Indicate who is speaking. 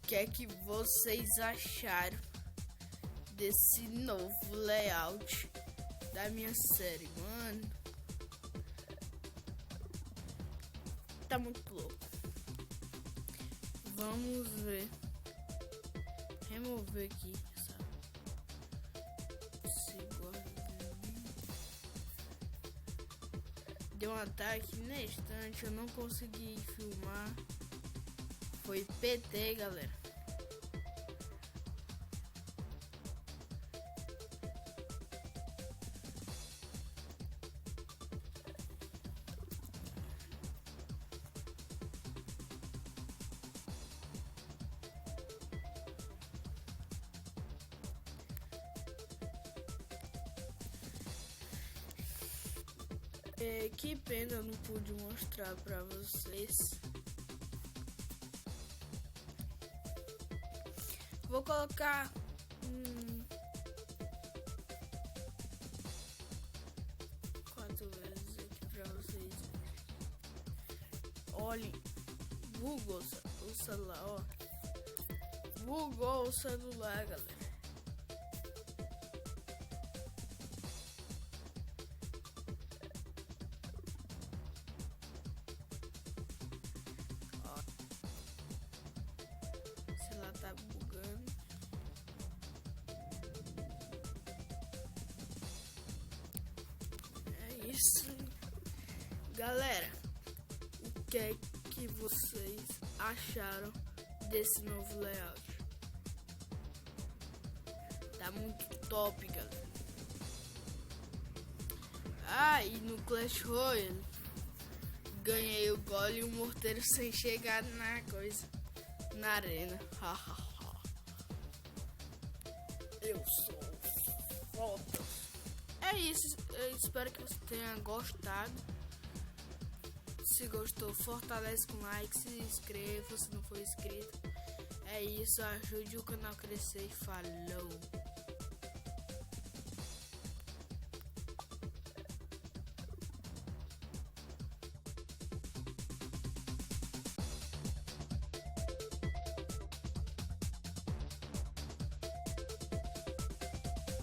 Speaker 1: que é que vocês acharam desse novo layout da minha série, mano? Tá muito louco. Vamos ver. Remover aqui essa deu um ataque na estante, eu não consegui filmar. Foi PT, galera. Que pena, eu não pude mostrar pra vocês. Vou colocar 4 vezes aqui pra vocês. Olhem, bugou o celular, ó. Bugou o celular, galera. Ela tá bugando. É isso, galera. O que é que vocês acharam desse novo layout? Tá muito top, galera. E no Clash Royale ganhei o gole e o morteiro sem chegar na coisa. Na arena. Eu sou foda. É isso. Eu espero que você tenha gostado. Se gostou, fortalece com like, se inscreva se não for inscrito. É isso, ajude o canal a crescer e falou.